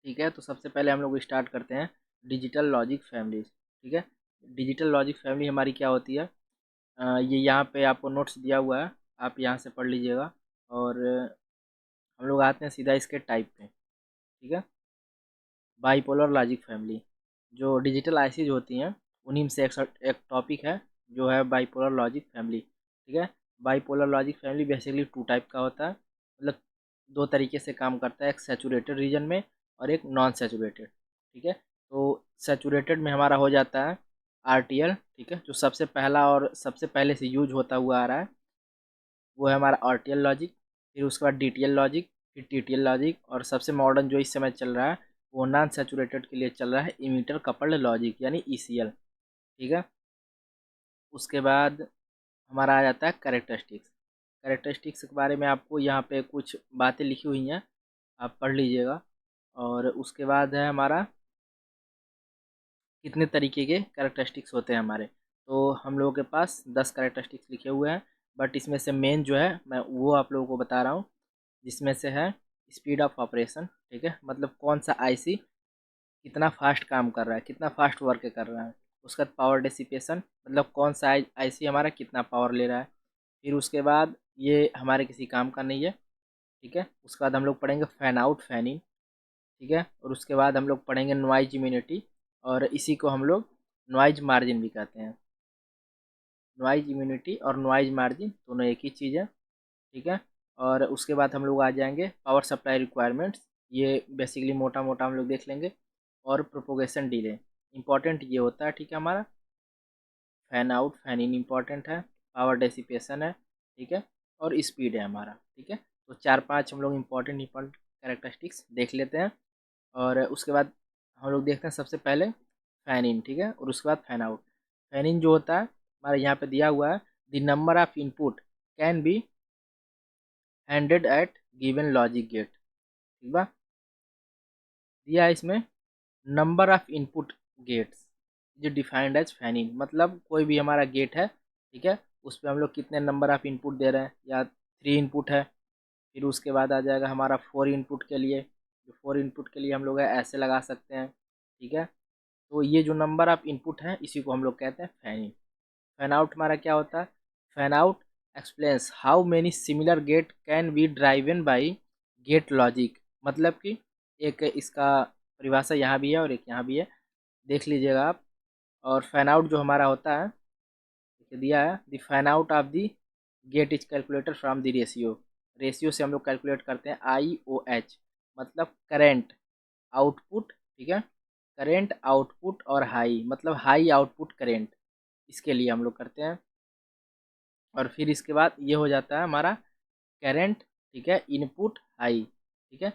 ठीक है, तो सबसे पहले हम लोग स्टार्ट करते हैं डिजिटल लॉजिक फैमिलीज। ठीक है, डिजिटल लॉजिक फैमिली हमारी क्या होती है? ये यहाँ पे आपको नोट्स दिया हुआ है, आप यहाँ से पढ़ लीजिएगा। और हम लोग आते हैं सीधा इसके टाइप पे। ठीक है, बाईपोलर लॉजिक फैमिली, जो डिजिटल आईसीज होती हैं उन्हीं में से एक टॉपिक है जो है बाईपोलर लॉजिक फैमिली। ठीक है, bipolar logic family basically two type का होता है, मतलब दो तरीके से काम करता है, एक सैचुरेटेड रीजन में और एक नॉन सैचुरेटेड। ठीक है, तो सैचुरेटेड में हमारा हो जाता है आरटीएल। ठीक है, जो सबसे पहला और सबसे पहले से यूज होता हुआ आ रहा है वो है हमारा आरटीएल लॉजिक। फिर उसके बाद डीटीएल लॉजिक, फिर टीटीएल लॉजिक, और सबसे मॉडर्न जो इस समय चल रहा है वो नॉन सैचुरेटेड के लिए चल रहा है इमीटर कपल्ड लॉजिक यानी ईसीएल। ठीक है, उसके बाद हमारा आ जाता है कैरेक्टरिस्टिक्स। कैरेक्टरिस्टिक्स के बारे में आपको यहाँ पे कुछ बातें लिखी हुई हैं, आप पढ़ लीजिएगा। और उसके बाद है हमारा कितने तरीके के कैरेक्टरिस्टिक्स होते हैं हमारे। तो हम लोगों के पास 10 कैरेक्टरिस्टिक्स लिखे हुए हैं, बट इसमें से मेन जो है मैं वो आप लोगों को बता रहा हूँ, जिसमें से है स्पीड ऑफ ऑपरेशन। ठीक है, मतलब कौन सा आईसी कितना फास्ट काम कर रहा है, कितना फास्ट वर्क कर रहा है। उसका पावर डिसिपेशन, मतलब कौन सा आईसी हमारा कितना पावर ले रहा है। फिर उसके बाद ये हमारे किसी काम का नहीं है। ठीक है, उसके बाद हम लोग पढ़ेंगे फैन आउट फैन इन। ठीक है, और उसके बाद हम लोग पढ़ेंगे नॉइज इम्यूनिटी, और इसी को हम लोग नॉइज मार्जिन भी कहते हैं। नॉइज इम्यूनिटी और नॉइज मार्जिन दोनों एक ही चीज़ है। ठीक है, और उसके बाद हम लोग आ जाएंगे पावर सप्लाई रिक्वायरमेंट्स, ये बेसिकली मोटा मोटा हम लोग देख लेंगे। और प्रोपोगेशन डिले इंपॉर्टेंट ये होता है। ठीक है, हमारा fan out fan in important है, पावर डेसिपेशन है। ठीक है, और स्पीड है हमारा। ठीक है, तो चार पांच हम लोग इम्पॉर्टेंट कैरेक्टरिस्टिक्स देख लेते हैं। और उसके बाद हम लोग देखते हैं सबसे पहले फैन इन। ठीक है, और उसके बाद फैन आउट। फैन इन जो होता है हमारे यहाँ पे दिया हुआ है, the number of input can be handed at given logic gate. ठीक बा, दिया है इसमें नंबर ऑफ इनपुट गेट्स जो डिफाइंड एज फैन इन, मतलब कोई भी हमारा गेट है। ठीक है, उस पर हम लोग कितने नंबर ऑफ इनपुट दे रहे हैं, या 3 इनपुट है। फिर उसके बाद आ जाएगा हमारा 4 इनपुट के लिए, जो 4 इनपुट के लिए हम लोग है ऐसे लगा सकते हैं। ठीक है, तो ये जो नंबर ऑफ इनपुट है इसी को हम लोग कहते हैं फैन इन। फैन आउट हमारा क्या होता है? Fan out explains how many similar gate can be driven by gate logic, मतलब कि एक इसका परिभाषा यहाँ भी है और एक यहाँ भी है, देख लीजिएगा आप। और फैन आउट जो हमारा होता है, देखिए दिया है the fan out of the gate is calculated from the ratio. Ratio से हम लोग कैलकुलेट करते हैं आई ओ एच, मतलब करेंट आउटपुट। ठीक है, करेंट आउटपुट, और हाई मतलब हाई आउटपुट करेंट, इसके लिए हम लोग करते हैं। और फिर इसके बाद ये हो जाता है हमारा करंट। ठीक है, इनपुट हाई। ठीक है,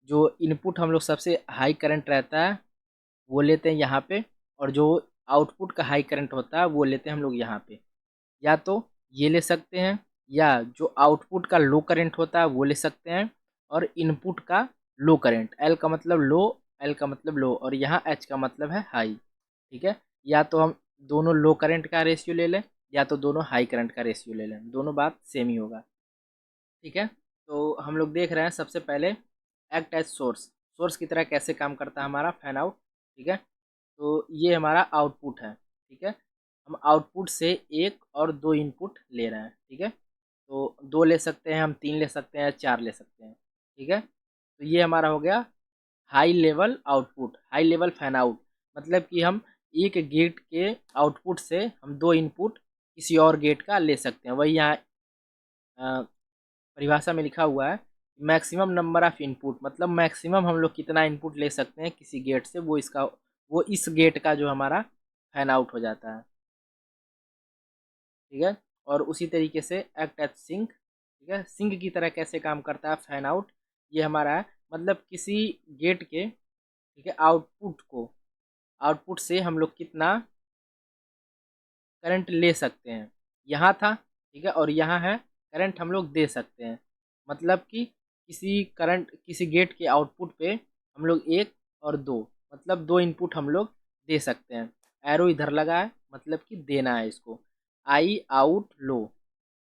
जो इनपुट हम लोग सबसे हाई करंट रहता है वो लेते हैं यहाँ पे, और जो आउटपुट का हाई करंट होता है वो लेते हैं हम लोग यहाँ पे। या तो ये ले सकते हैं, या जो आउटपुट का लो करंट होता है वो ले सकते हैं, और इनपुट का लो करंट, एल का मतलब लो, एल का मतलब लो, और यहाँ एच का मतलब है हाई। ठीक है, या तो हम दोनों लो करंट का रेशियो ले लें, या तो दोनों हाई करंट का रेशियो ले लें, दोनों बात सेम ही होगा। ठीक है, तो हम लोग देख रहे हैं सबसे पहले एक्ट एज सोर्स। सोर्स की तरह कैसे काम करता है हमारा फैन आउट। ठीक है, तो ये हमारा आउटपुट है। ठीक है, हम आउटपुट से एक और दो इनपुट ले रहे हैं। ठीक है, तो दो ले सकते हैं हम, तीन ले सकते हैं, चार ले सकते हैं। ठीक है, तो ये हमारा हो गया high level output, high level fan out, मतलब कि हम एक गेट के आउटपुट से हम दो इनपुट किसी और गेट का ले सकते हैं। वही यहाँ परिभाषा में लिखा हुआ है मैक्सिमम नंबर ऑफ इनपुट, मतलब मैक्सिमम हम लोग कितना इनपुट ले सकते हैं किसी गेट से, वो इसका वो इस गेट का जो हमारा फैन आउट हो जाता है। ठीक है, और उसी तरीके से एक्ट एज सिंक। ठीक है, सिंक की तरह कैसे काम करता है फैन आउट, ये हमारा है मतलब किसी गेट के, ठीक है, आउटपुट को, आउटपुट से हम लोग कितना करंट ले सकते हैं, यहाँ था। ठीक है, और यहाँ है करंट हम लोग दे सकते हैं, मतलब कि किसी करंट किसी गेट के आउटपुट पे हम लोग एक और दो, मतलब दो इनपुट हम लोग दे सकते हैं। एरो इधर लगा है, मतलब कि देना है इसको, आई आउट लो।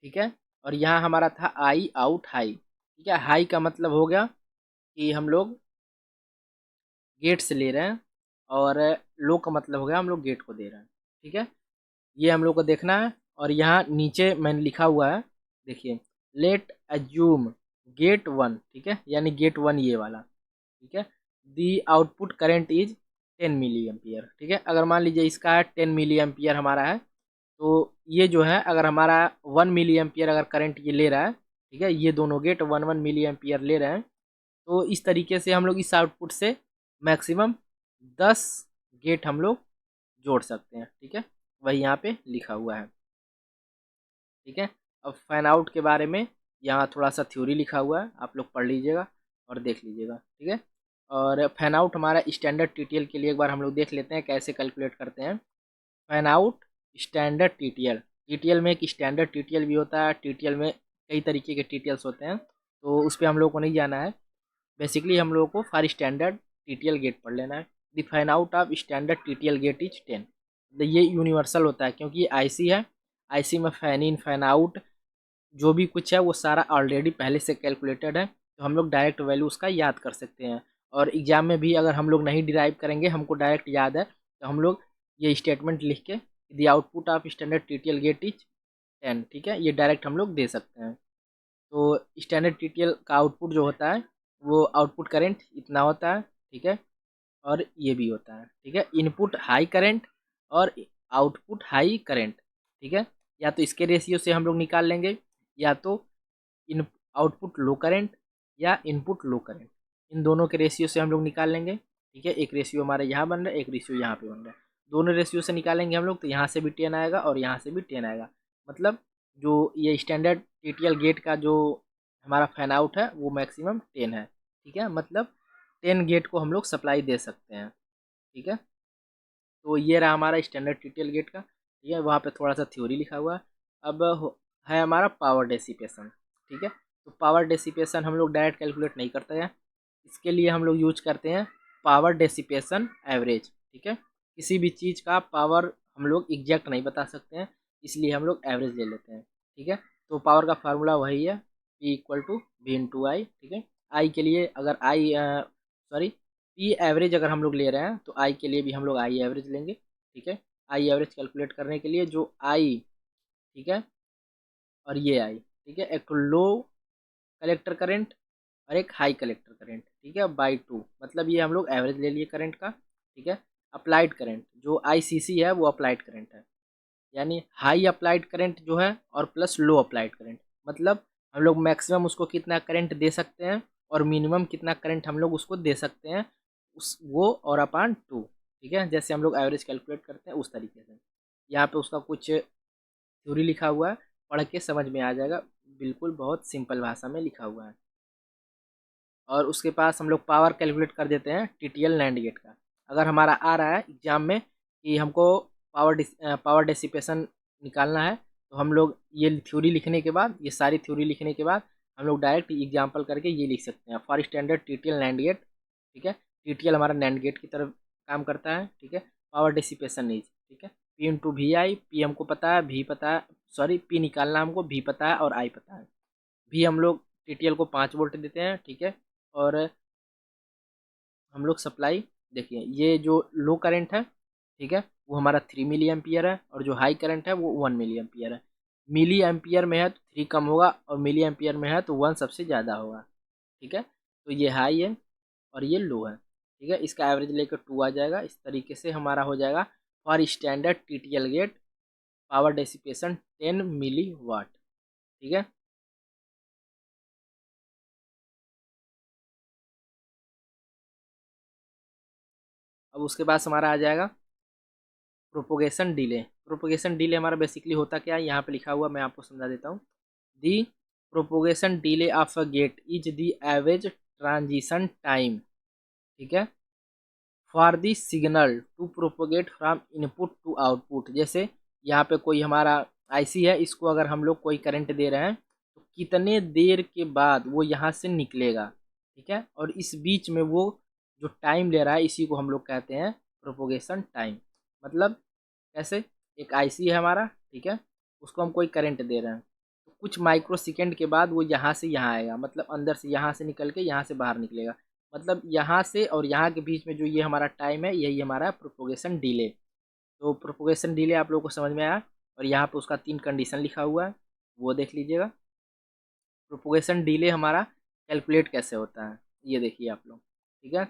ठीक है, और यहाँ हमारा था आई आउट हाई। ठीक है, हाई का मतलब हो गया कि हम लोग गेट से ले रहे हैं, और लो का मतलब हो गया हम लोग गेट को दे रहे हैं, ठीक है। ये हम लोग को देखना है। और यहाँ नीचे मैंने लिखा हुआ है, देखिए, लेट अज्यूम गेट वन, ठीक है, यानी गेट वन ये वाला, ठीक है। The output current is 10 milli ampere, ठीक है। अगर मान लीजिए इसका है 10 मिली एम्पियर हमारा है, तो ये जो है अगर हमारा 1 मिली एम्पियर अगर करंट ये ले रहा है, ठीक है, ये दोनों गेट 1 1 मिली एम्पियर ले रहे हैं, तो इस तरीके से हम लोग इस आउटपुट से मैक्सिमम 10 गेट हम लोग जोड़ सकते हैं, ठीक है। वही यहाँ पे लिखा हुआ है, ठीक है। अब फैन आउट के बारे में यहाँ थोड़ा सा थ्योरी लिखा हुआ है, आप लोग पढ़ लीजिएगा और देख लीजिएगा, ठीक है। और फैन आउट हमारा स्टैंडर्ड टीटीएल के लिए एक बार हम लोग देख लेते हैं कैसे कैलकुलेट करते हैं। Fan out standard TTL, TTL में एक स्टैंडर्ड टीटीएल भी होता है, टीटीएल में कई तरीके के टीटीएल्स होते हैं, तो उस पर हम लोग को नहीं जाना है। बेसिकली हम लोगों को फॉर स्टैंडर्ड टीटीएल गेट पढ़ लेना है। The fan out of standard TTL gate is 10। ये यूनिवर्सल होता है क्योंकि ये आईसी है, आईसी में फैन इन फैन आउट जो भी कुछ है वो सारा ऑलरेडी पहले से कैलकुलेटेड है, तो हम लोग डायरेक्ट वैल्यू उसका याद कर सकते हैं। और एग्जाम में भी अगर हम लोग नहीं डिराइव करेंगे, हमको डायरेक्ट याद है, तो हम लोग ये स्टेटमेंट लिख के the output of standard TTL gate is 10, ठीक है, ये डायरेक्ट हम लोग दे सकते हैं। तो स्टैंडर्ड टीटीएल का आउटपुट जो होता है वो आउटपुट करंट इतना होता है, ठीक है, और ये भी होता है, ठीक है। इनपुट हाई करंट और आउटपुट हाई करंट, ठीक है, या तो इसके रेशियो से हम लोग निकाल लेंगे, या तो इन आउटपुट लो करंट या इनपुट लो करंट, इन दोनों के रेशियो से हम लोग निकाल लेंगे, ठीक है। एक रेशियो हमारा यहाँ बन रहा है, एक रेशियो यहाँ पे बन रहा है, दोनों रेशियो से निकालेंगे हम लोग, तो यहाँ से भी 10 आएगा और यहाँ से भी 10 आएगा। मतलब जो ये स्टैंडर्ड टीटीएल गेट का जो हमारा फैन आउट है वो मैक्सिमम 10 है, ठीक है। मतलब 10 गेट को हम लोग सप्लाई दे सकते हैं, ठीक है। तो ये रहा हमारा स्टैंडर्ड टीटीएल गेट का, ठीक है। वहाँ पे थोड़ा सा थ्योरी लिखा हुआ है। अब है हमारा पावर डेसिपेशन, ठीक है। तो पावर डेसिपेशन हम लोग डायरेक्ट कैलकुलेट नहीं करते हैं, इसके लिए हम लोग यूज करते हैं पावर डेसिपेशन एवरेज, ठीक है। किसी भी चीज़ का पावर हम लोग एग्जैक्ट नहीं बता सकते हैं, इसलिए हम लोग एवरेज ले लेते हैं, ठीक है। तो पावर का फार्मूला वही है, P equal to V into I, ठीक है। आई के लिए अगर आई सॉरी पी एवरेज अगर हम लोग ले रहे हैं तो आई के लिए भी हम लोग आई एवरेज लेंगे, ठीक है। आई एवरेज कैलकुलेट करने के लिए जो आई, ठीक है, और ये आई, ठीक है, एक तो लो कलेक्टर करंट और एक हाई कलेक्टर करंट, ठीक है, बाई टू, मतलब ये हम लोग एवरेज ले लिए करंट का, ठीक है। अप्लाइड करंट जो आईसीसी है वो अप्लाइड करंट है, यानी हाई अप्लाइड करंट जो है और प्लस लो अप्लाइड करंट, मतलब हम लोग मैक्सिमम उसको कितना करंट दे सकते हैं और मिनिमम कितना करंट हम लोग उसको दे सकते हैं, उस वो और अपान टू, ठीक है। जैसे हम लोग एवरेज कैलकुलेट करते हैं उस तरीके से यहाँ पे उसका कुछ थ्योरी लिखा हुआ है, पढ़ के समझ में आ जाएगा, बिल्कुल बहुत सिंपल भाषा में लिखा हुआ है। और उसके पास हम लोग पावर कैलकुलेट कर देते हैं टीटीएल नैंड गेट का। अगर हमारा आ रहा है एग्जाम में कि हमको पावर डेसिपेशन निकालना है, तो हम लोग ये थ्योरी लिखने के बाद, ये सारी थ्योरी लिखने के बाद हम लोग डायरेक्ट एग्जाम्पल करके ये लिख सकते हैं for standard TTL NAND gate, ठीक है। टीटीएल हमारा नैंड गेट की तरफ काम करता है, ठीक है। पावर डेसिपेशन इज, ठीक है, P into V I, P हमको पता है, वी पता है, सॉरी पी निकालना हमको, वी पता है और आई पता है। वी हम लोग टीटीएल को 5 वोल्ट देते हैं, ठीक है। और हम लोग सप्लाई, देखिए ये जो लो करंट है, ठीक है, वो हमारा 3 मिली एम्पियर है, और जो हाई करंट है वो 1 मिली एम्पियर है। मिली एम्पियर में है तो 3 कम होगा, और मिली एम्पियर में है तो 1 सबसे ज़्यादा होगा, ठीक है। तो ये हाई है और ये लो है, ठीक है। इसका एवरेज लेकर 2 आ जाएगा। इस तरीके से हमारा हो जाएगा for standard TTL gate power dissipation 10 milli watt, ठीक है। अब उसके बाद हमारा आ जाएगा प्रोपोगेशन डिले। प्रोपोगेशन डिले हमारा बेसिकली होता क्या है, यहाँ पे लिखा हुआ, मैं आपको समझा देता हूँ। The propagation delay of a gate is the average transition time, ठीक है, for the signal to propagate from input to output. जैसे यहाँ पे कोई हमारा आईसी है, इसको अगर हम लोग कोई करंट दे रहे हैं तो कितने देर के बाद वो यहाँ से निकलेगा, ठीक है। और इस बीच में वो जो टाइम ले रहा है इसी को हम लोग कहते हैं प्रोपोगेशन टाइम। मतलब कैसे, एक आईसी है हमारा, ठीक है, उसको हम कोई करंट दे रहे हैं, तो कुछ माइक्रो सेकेंड के बाद वो यहाँ से यहाँ आएगा, मतलब अंदर से यहाँ से निकल के यहाँ से बाहर निकलेगा। मतलब यहाँ से और यहाँ के बीच में जो ये हमारा टाइम है यही हमारा प्रोपोगेशन डिले। तो प्रोपोगेशन डिले आप लोगों को समझ में आया, और यहाँ पे उसका 3 कंडीशन लिखा हुआ है, वो देख लीजिएगा। प्रोपोगेशन डिले हमारा कैलकुलेट कैसे होता है ये देखिए आप लोग, ठीक है।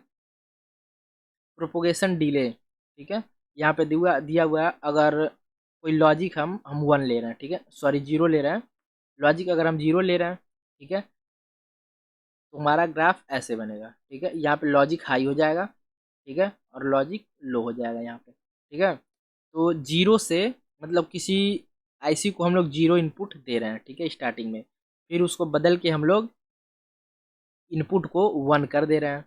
प्रोपोगेशन डिले, ठीक है, यहाँ पे दिया हुआ है, अगर कोई लॉजिक हम 1 ले रहे हैं, ठीक है, सॉरी 0 ले रहे हैं, लॉजिक अगर हम 0 ले रहे हैं, ठीक है, तो हमारा ग्राफ ऐसे बनेगा, ठीक है। यहाँ पे लॉजिक हाई हो जाएगा, ठीक है, और लॉजिक लो हो जाएगा यहाँ पे, ठीक है। तो 0 से मतलब किसी आईसी को हम लोग 0 इनपुट दे रहे हैं, ठीक है, स्टार्टिंग में, फिर उसको बदल के हम लोग इनपुट को 1 कर दे रहे हैं,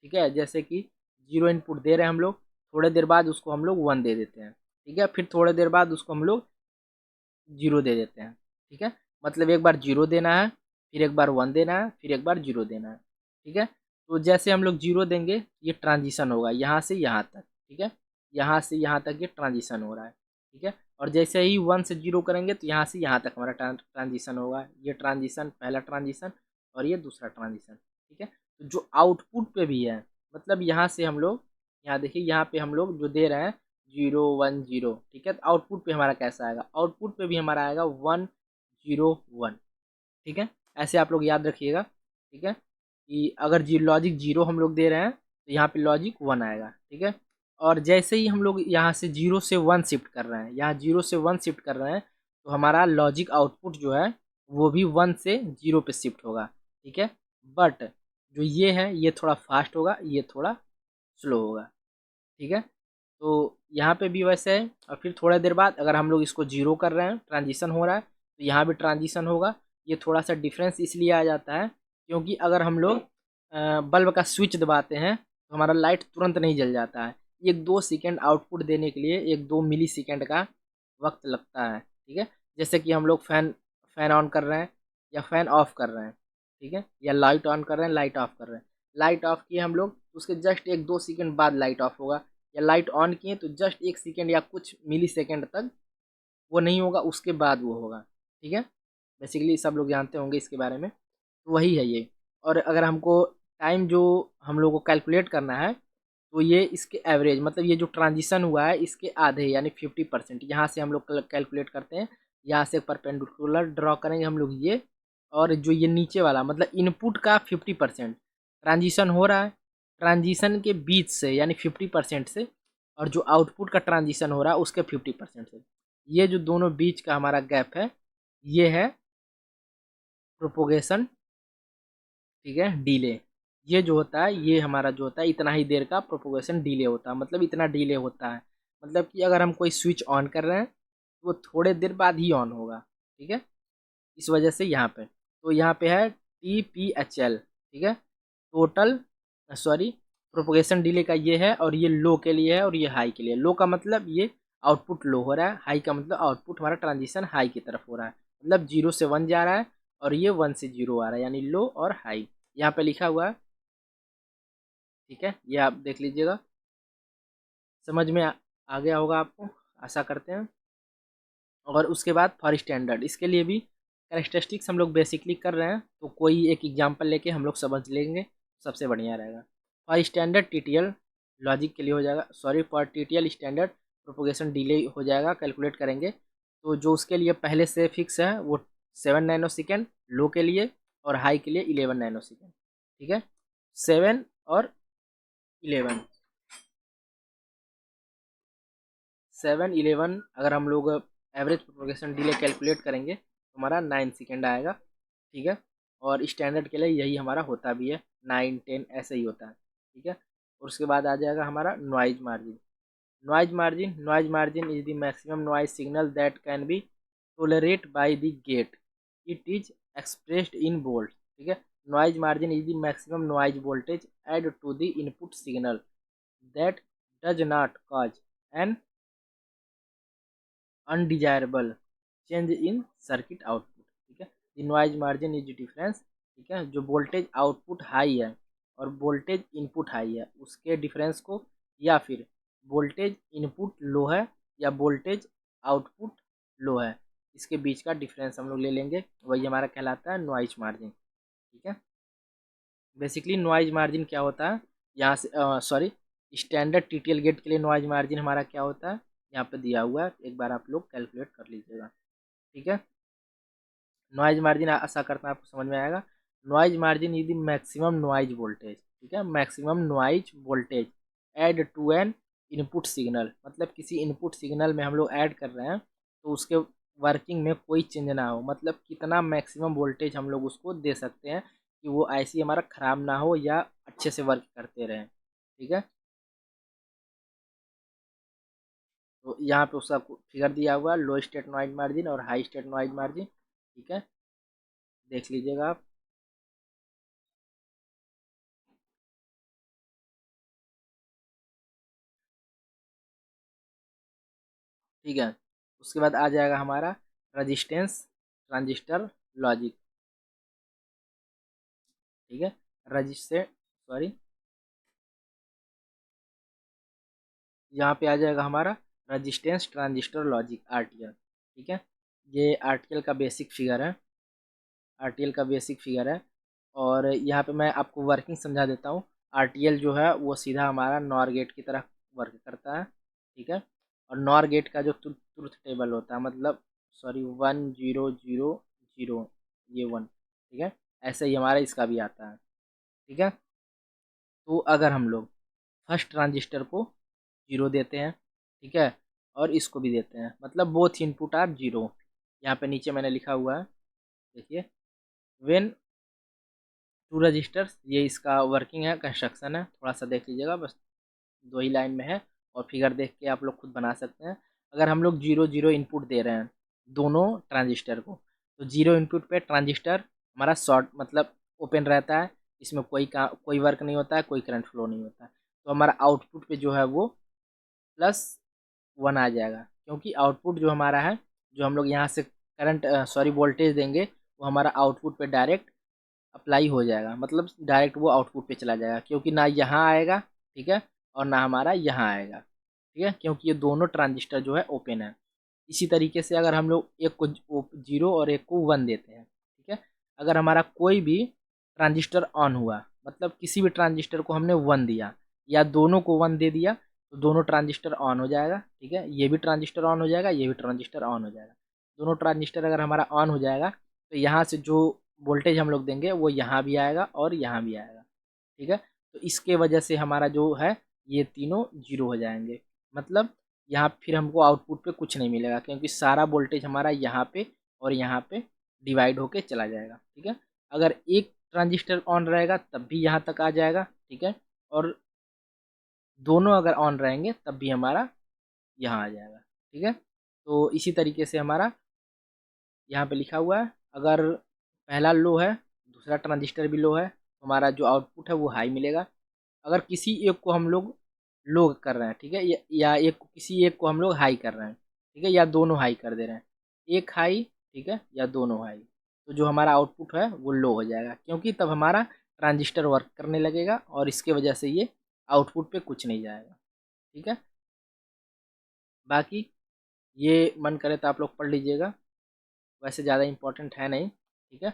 ठीक है। जैसे कि 0 इनपुट दे रहे हैं हम लोग, थोड़े देर बाद उसको हम लोग 1 दे देते हैं, ठीक है, फिर थोड़े देर बाद उसको हम लोग 0 दे देते हैं, ठीक है। मतलब एक बार 0 देना है, फिर एक बार 1 देना है, फिर एक बार 0 देना है, ठीक है। तो जैसे हम लोग 0 देंगे ये ट्रांजिशन होगा यहाँ से यहाँ तक, ठीक है, यहाँ से यहाँ तक ये ट्रांजिशन हो रहा है, ठीक है। और जैसे ही 1 से 0 करेंगे तो यहाँ से यहाँ तक हमारा ट्रांजिशन होगा, ये ट्रांजिशन पहला ट्रांजिशन और ये दूसरा ट्रांजिशन, ठीक है। तो जो आउटपुट पे भी है, मतलब यहाँ से हम लोग, यहाँ देखिए यहाँ पे हम लोग जो दे रहे हैं 0 1 0, ठीक है, तो आउटपुट पे हमारा कैसा आएगा, आउटपुट पे भी हमारा आएगा 1 0 1, ठीक है। ऐसे आप लोग याद रखिएगा, ठीक है, कि अगर जी लॉजिक 0 हम लोग दे रहे हैं तो यहाँ पे लॉजिक 1 आएगा, ठीक है। और जैसे ही हम लोग यहाँ से 0 से 1 शिफ्ट कर रहे हैं, यहाँ 0 से 1 शिफ्ट कर रहे हैं, तो हमारा लॉजिक आउटपुट जो है वो भी 1 से 0 पे शिफ्ट होगा, ठीक है। बट जो ये है ये थोड़ा फास्ट होगा, ये थोड़ा स्लो होगा, ठीक है। तो यहाँ पे भी वैसे है, और फिर थोड़ा देर बाद अगर हम लोग इसको 0 कर रहे हैं, ट्रांजिशन हो रहा है, तो यहाँ भी ट्रांजिशन होगा। ये थोड़ा सा डिफरेंस इसलिए आ जाता है क्योंकि अगर हम लोग बल्ब का स्विच दबाते हैं तो हमारा लाइट तुरंत नहीं जल जाता है, 1 2 सेकेंड आउटपुट देने के लिए 1 2 मिली सेकेंड का वक्त लगता है, ठीक है। जैसे कि हम लोग फैन फैन ऑन कर रहे हैं या फैन ऑफ कर रहे हैं, ठीक है, या लाइट ऑन कर रहे हैं लाइट ऑफ कर रहे हैं, लाइट ऑफ किए हम लोग उसके जस्ट 1 2 सेकेंड बाद लाइट ऑफ होगा, या लाइट ऑन किए तो जस्ट 1 सेकेंड या कुछ मिली सेकेंड तक वो नहीं होगा, उसके बाद वो होगा, ठीक है। बेसिकली सब लोग जानते होंगे इसके बारे में, तो वही है ये। और अगर हमको टाइम जो हम लोग को कैलकुलेट करना है, तो ये इसके एवरेज मतलब ये जो ट्रांजिशन हुआ है इसके आधे यानी 50%, यहाँ से हम लोग कैलकुलेट करते हैं। यहाँ से परपेंडिकुलर ड्रॉ करेंगे हम लोग ये, और जो ये नीचे वाला मतलब इनपुट का 50% ट्रांजिशन हो रहा है, ट्रांजिशन के बीच से यानी 50% से, और जो आउटपुट का ट्रांजिशन हो रहा है उसके 50% से, ये जो दोनों बीच का हमारा गैप है ये है प्रोपोगेशन, ठीक है, डिले। ये जो होता है ये हमारा जो होता है इतना ही देर का प्रोपोगेशन डिले होता है, मतलब इतना डिले होता है, मतलब कि अगर हम कोई स्विच ऑन कर रहे हैं तो वो थोड़े देर बाद ही ऑन होगा, ठीक है। इस वजह से यहाँ पे, तो यहाँ पे है TPHL, ठीक है, टोटल सॉरी प्रोपोगेशन डिले का ये है, और ये लो के लिए है और ये हाई के लिए। लो का मतलब ये आउटपुट लो हो रहा है, हाई का मतलब आउटपुट हमारा ट्रांजिशन हाई की तरफ हो रहा है, मतलब 0 से 1 जा रहा है और ये 1 से 0 आ रहा है, यानी लो और हाई यहाँ पे लिखा हुआ है, ठीक है। ये आप देख लीजिएगा, समझ में आ गया होगा आपको, आशा करते हैं। और उसके बाद फॉर स्टैंडर्ड, इसके लिए भी कैरेक्टरिस्टिक्स हम लोग बेसिकली कर रहे हैं, तो कोई एक एग्जांपल लेके हम लोग समझ लेंगे, सबसे बढ़िया रहेगा। फॉर स्टैंडर्ड TTL लॉजिक के लिए हो जाएगा, sorry for TTL standard propagation delay हो जाएगा, कैलकुलेट करेंगे तो जो उसके लिए पहले से फिक्स है वो 7 नैनो सेकेंड लो के लिए, और हाई के लिए 11 नैनो सेकेंड, ठीक है। 7 और 11, 7 11 अगर हम लोग एवरेज प्रोपोगेशन डिले कैलकुलेट करेंगे तो हमारा 9 सेकेंड आएगा, ठीक है। और स्टैंडर्ड के लिए यही हमारा होता भी है, 9 10 ऐसे ही होता है, ठीक है। और उसके बाद आ जाएगा हमारा noise margin. Noise margin is the maximum noise signal that can be tolerate by the gate, it is expressed in volt, ठीक है। Noise margin is the maximum noise voltage add to the input signal that does not cause an undesirable change in circuit output, ठीक है। The noise margin is difference, ठीक है, जो voltage output high है और voltage input high है उसके difference को, या फिर वोल्टेज इनपुट लो है या वोल्टेज आउटपुट लो है, इसके बीच का डिफरेंस हम लोग ले लेंगे, वही हमारा कहलाता है नॉइज मार्जिन, ठीक है। बेसिकली नॉइज मार्जिन क्या होता है, यहाँ से सॉरी, स्टैंडर्ड टीटीएल गेट के लिए नॉइज मार्जिन हमारा क्या होता है, यहाँ पे दिया हुआ है, एक बार आप लोग कैलकुलेट कर लीजिएगा। ठीक है, नॉइज मार्जिन आशा करता हूँ आपको समझ में आएगा। नॉइज मार्जिन यदि मैक्सिमम नॉइज वोल्टेज, ठीक है, maximum noise voltage add to an input signal, मतलब किसी इनपुट सिग्नल में हम लोग ऐड कर रहे हैं तो उसके वर्किंग में कोई चेंज ना हो, मतलब कितना मैक्सिमम वोल्टेज हम लोग उसको दे सकते हैं कि वो ऐसी हमारा ख़राब ना हो या अच्छे से वर्क करते रहें। ठीक है, तो यहाँ पे उसका फिगर दिया हुआ है, लो स्टेट नॉइज मार्जिन और हाई स्टेट नॉइज मार्जिन। ठीक है, देख लीजिएगा आप। ठीक है, उसके बाद आ जाएगा हमारा रजिस्टेंस ट्रांजिस्टर लॉजिक। ठीक है, रजिस्टे सॉरी, यहाँ पे आ जाएगा हमारा रजिस्टेंस ट्रांजिस्टर लॉजिक आरटीएल। ठीक है, ये आरटीएल का बेसिक फिगर है, आरटीएल का बेसिक फिगर है। और यहाँ पे मैं आपको वर्किंग समझा देता हूँ। आरटीएल जो है वो सीधा हमारा नॉर गेट की तरह वर्क करता है। ठीक है, और नॉर गेट का जो ट्रुथ टेबल होता है, मतलब सॉरी 1 0 0 0, ये 1। ठीक है, ऐसे ही हमारा इसका भी आता है। ठीक है, तो अगर हम लोग फर्स्ट ट्रांजिस्टर को जीरो देते हैं, ठीक है, और इसको भी देते हैं, मतलब बोथ इनपुट आर जीरो। यहाँ पे नीचे मैंने लिखा हुआ है, देखिए, व्हेन टू रजिस्टर्स, ये इसका वर्किंग है, कंस्ट्रक्शन है, थोड़ा सा देख लीजिएगा, बस 2 ही लाइन में है, और फिगर देख के आप लोग खुद बना सकते हैं। अगर हम लोग जीरो जीरो इनपुट दे रहे हैं दोनों ट्रांजिस्टर को, तो जीरो इनपुट पे ट्रांजिस्टर हमारा शॉर्ट मतलब ओपन रहता है, इसमें कोई वर्क नहीं होता है, कोई करंट फ्लो नहीं होता है। तो हमारा आउटपुट पे जो है वो +1 आ जाएगा, क्योंकि आउटपुट जो हमारा है, जो हम लोग यहाँ से करंट सॉरी वोल्टेज देंगे, वो हमारा आउटपुट पे डायरेक्ट अप्लाई हो जाएगा, मतलब डायरेक्ट वो आउटपुट पे चला जाएगा, क्योंकि ना यहाँ आएगा, ठीक है, और ना हमारा यहाँ आएगा। ठीक है, क्योंकि ये दोनों ट्रांजिस्टर जो है ओपन है। इसी तरीके से अगर हम लोग एक को जीरो और एक को 1 देते हैं, ठीक है, अगर हमारा कोई भी ट्रांजिस्टर ऑन हुआ, मतलब किसी भी ट्रांजिस्टर को हमने 1 दिया या दोनों को 1 दे दिया, तो दोनों ट्रांजिस्टर ऑन हो जाएगा। ठीक है, ये भी ट्रांजिस्टर ऑन हो जाएगा, ये भी ट्रांजिस्टर ऑन हो जाएगा। दोनों ट्रांजिस्टर अगर हमारा ऑन हो जाएगा, तो यहाँ से जो वोल्टेज हम लोग देंगे वो यहाँ भी आएगा और यहाँ भी आएगा। ठीक है, तो इसके वजह से हमारा जो है ये तीनों जीरो हो जाएंगे, मतलब यहाँ फिर हमको आउटपुट पे कुछ नहीं मिलेगा, क्योंकि सारा वोल्टेज हमारा यहाँ पे और यहाँ पे डिवाइड होके चला जाएगा। ठीक है, अगर एक ट्रांजिस्टर ऑन रहेगा तब भी यहाँ तक आ जाएगा। ठीक है, और दोनों अगर ऑन रहेंगे तब भी हमारा यहाँ आ जाएगा। ठीक है, तो इसी तरीके से हमारा यहाँ पे लिखा हुआ है, अगर पहला लो है, दूसरा ट्रांजिस्टर भी लो है, तो हमारा जो आउटपुट है वो हाई मिलेगा। अगर किसी एक को हम लोग लो कर रहे हैं, ठीक है, या किसी एक को हम लोग हाई कर रहे हैं, ठीक है, या दोनों हाई कर दे रहे हैं, एक हाई, ठीक है, या दोनों हाई, तो जो हमारा आउटपुट है वो लो हो जाएगा, क्योंकि तब हमारा ट्रांजिस्टर वर्क करने लगेगा और इसके वजह से ये आउटपुट पे कुछ नहीं जाएगा। ठीक है, बाकी ये मन करे तो आप लोग पढ़ लीजिएगा, वैसे ज़्यादा इम्पोर्टेंट है नहीं। ठीक है,